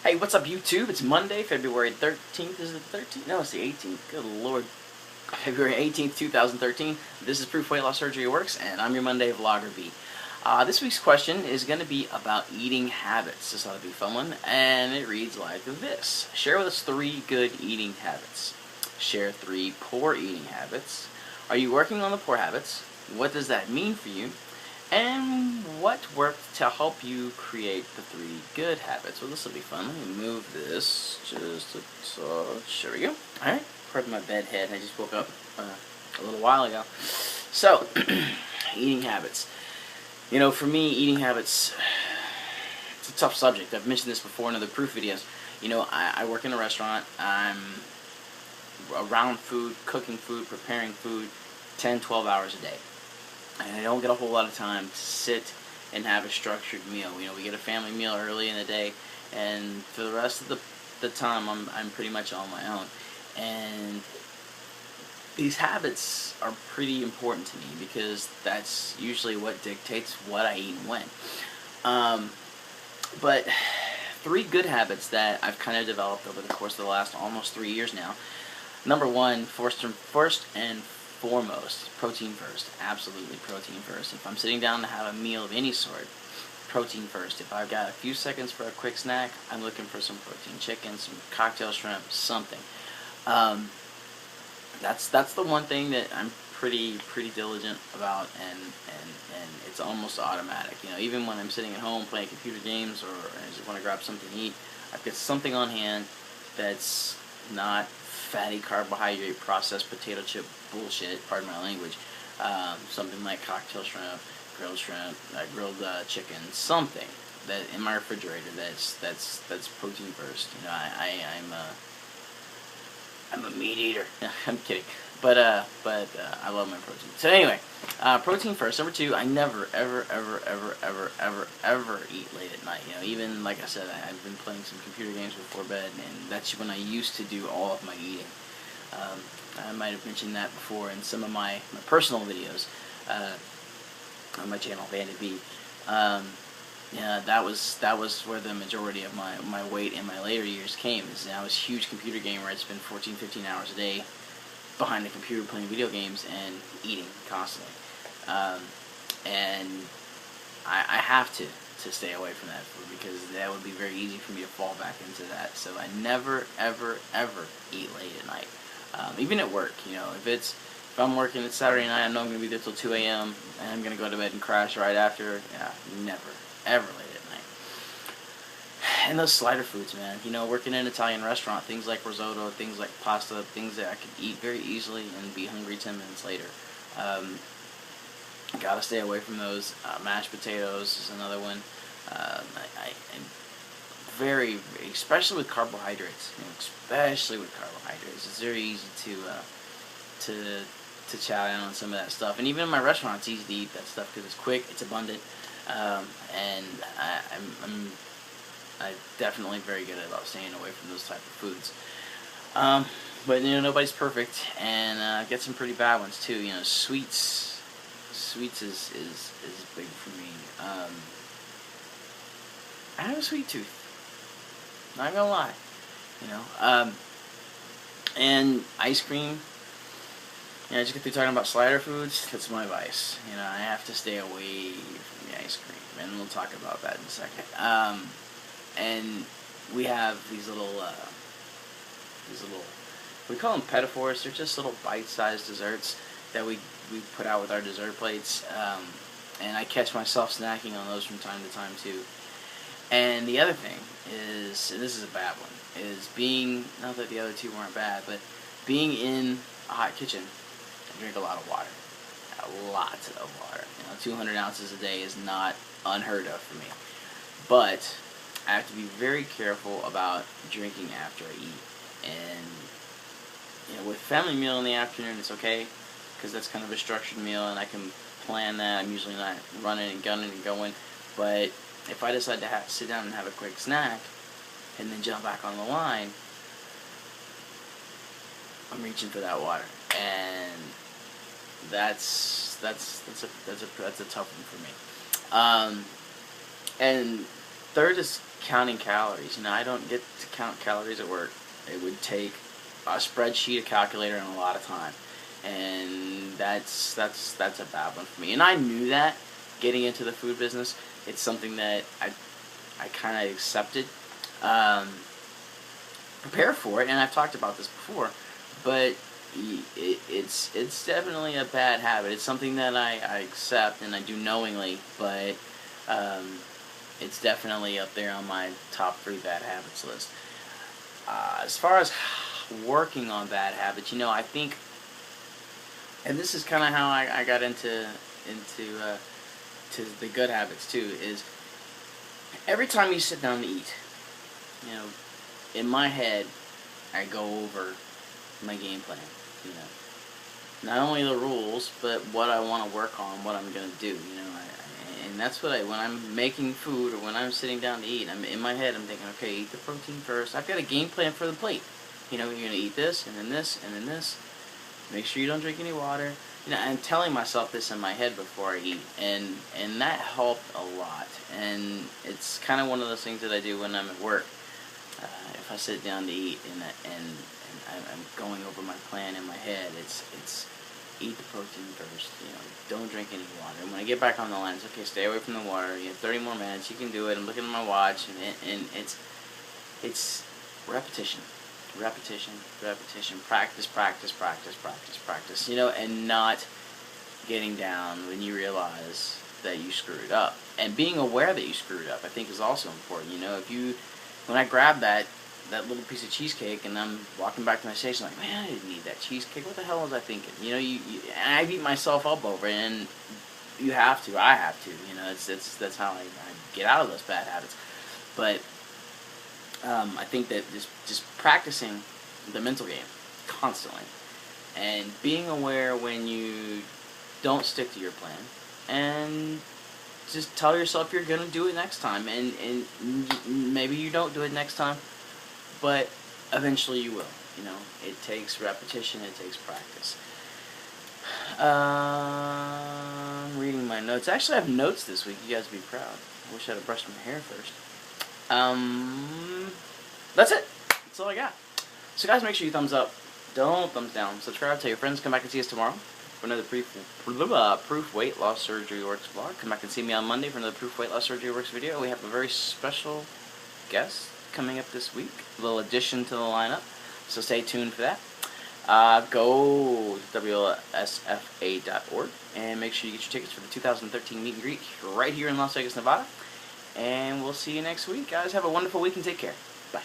Hey, what's up, YouTube? It's Monday, February 13th. Is it the 13th? No, it's the 18th. Good Lord. February 18th, 2013. This is ProofWLSWorks, and I'm your Monday Vlogger B. This week's question is going to be about eating habits. This ought to be a fun one, and it reads like this. Share with us 3 good eating habits. Share 3 poor eating habits. Are you working on the poor habits? What does that mean for you? And what worked to help you create the 3 good habits? Well, this will be fun. Let me move this just a touch. There we go. Alright, pardon my bed head. I just woke up a little while ago. So, eating habits. You know, for me, eating habits, it's a tough subject. I've mentioned this before in other proof videos. You know, I work in a restaurant. I'm around food, cooking food, preparing food 10, 12 hours a day. And I don't get a whole lot of time to sit and have a structured meal. You know, we get a family meal early in the day, and for the rest of the time, I'm pretty much on my own. And these habits are pretty important to me because that's usually what dictates what I eat and when. But 3 good habits that I've kind of developed over the course of the last almost 3 years now. Number 1, first and foremost, protein first. Absolutely protein first. If I'm sitting down to have a meal of any sort, protein first. If I've got a few seconds for a quick snack, I'm looking for some protein. Chicken, some cocktail shrimp, something. That's the one thing that I'm pretty diligent about, and it's almost automatic. You know, even when I'm sitting at home playing computer games, or I just want to grab something to eat, I've got something on hand that's not fatty carbohydrate processed potato chip bullshit, pardon my language. Something like cocktail shrimp, grilled chicken, something that in my refrigerator that's protein first. You know, I'm a meat eater. I'm kidding, but I love my protein. So anyway, protein first. Number 2, I never ever eat late at night. You know, even like I said, I've been playing some computer games before bed, and that's when I used to do all of my eating. I might have mentioned that before in some of my personal videos on my channel, Bandit B. Yeah, that was where the majority of my weight in my later years came. Is I was a huge computer gamer. I'd spend 14, 15 hours a day behind the computer playing video games and eating constantly. And I have to stay away from that food because that would be very easy for me to fall back into that. So I never ever eat late at night. Even at work, you know, if I'm working, it's Saturday night, I know I'm going to be there till 2 a.m. and I'm going to go to bed and crash right after. Yeah, never ever late at night. And those slider foods, man. You know, working in an Italian restaurant, things like risotto, things like pasta, things that I could eat very easily and be hungry 10 minutes later. Gotta stay away from those. Mashed potatoes is another one. I'm very, especially with carbohydrates. You know, especially with carbohydrates, it's very easy to chow down on some of that stuff. And even in my restaurant, it's easy to eat that stuff because it's quick, it's abundant, and I'm definitely very good about staying away from those type of foods. But you know, nobody's perfect, and I get some pretty bad ones too. You know, sweets is big for me. I have a sweet tooth. Not gonna lie, you know. And ice cream. You know, I just get through talking about slider foods. That's my vice. You know, I have to stay away from the ice cream, and we'll talk about that in a second. And we have these little, we call them pedophores. They're just little bite-sized desserts that we put out with our dessert plates. And I catch myself snacking on those from time to time too. And the other thing is, and this is a bad one, is being, not that the other 2 weren't bad, but being in a hot kitchen, I drink a lot of water. A lot of water. You know, 200 ounces a day is not unheard of for me. But I have to be very careful about drinking after I eat. And, you know, with family meal in the afternoon, it's okay, because that's kind of a structured meal, and I can plan that. I'm usually not running and gunning and going. But if I decide to sit down and have a quick snack, and then jump back on the line, I'm reaching for that water, and that's a tough one for me. And third is counting calories. You know, I don't get to count calories at work. It would take a spreadsheet, a calculator, and a lot of time, and that's a bad one for me. And I knew that getting into the food business. It's something that I kind of accepted, prepare for it, and I've talked about this before, but it's definitely a bad habit. It's something that I accept and I do knowingly, but it's definitely up there on my top 3 bad habits list. As far as working on bad habits, you know, I think, and this is kind of how I got into to the good habits too, is every time you sit down to eat, you know, in my head, I go over my game plan, you know. Not only the rules, but what I want to work on, what I'm going to do, you know. And that's what when I'm making food or when I'm sitting down to eat, I'm in my head, I'm thinking, okay, eat the protein first. I've got a game plan for the plate. You know, you're going to eat this, and then this, and then this. Make sure you don't drink any water. You know, I'm telling myself this in my head before I eat, and that helped a lot. And it's kind of one of those things that I do when I'm at work. If I sit down to eat and I'm going over my plan in my head, it's eat the protein first. You know, don't drink any water. And when I get back on the line, it's okay. Stay away from the water. You have 30 more minutes. You can do it. I'm looking at my watch, and it's repetition. Repetition, repetition, practice, practice, practice, practice, practice, you know, and not getting down when you realize that you screwed up. And being aware that you screwed up, I think, is also important. You know, when I grab that little piece of cheesecake and I'm walking back to my station, like, man, I didn't need that cheesecake. What the hell was I thinking? You know, and I beat myself up over it, and you have to, I have to, you know, that's how I get out of those bad habits. But I think that just practicing the mental game constantly and being aware when you don't stick to your plan, and just tell yourself you're going to do it next time, and maybe you don't do it next time, but eventually you will. You know, it takes repetition, it takes practice. Reading my notes. Actually, I have notes this week. You guys would be proud. I wish I had brushed my hair first. That's it. That's all I got. So guys, make sure you thumbs up. Don't thumbs down. Subscribe. Tell your friends. Come back and see us tomorrow for another Proof Weight Loss Surgery Works vlog. Come back and see me on Monday for another Proof Weight Loss Surgery Works video. We have a very special guest coming up this week. A little addition to the lineup. So stay tuned for that. Go to PWLSFA.org and make sure you get your tickets for the 2013 meet and greet right here in Las Vegas, Nevada. And we'll see you next week. Guys, have a wonderful week and take care. Bye.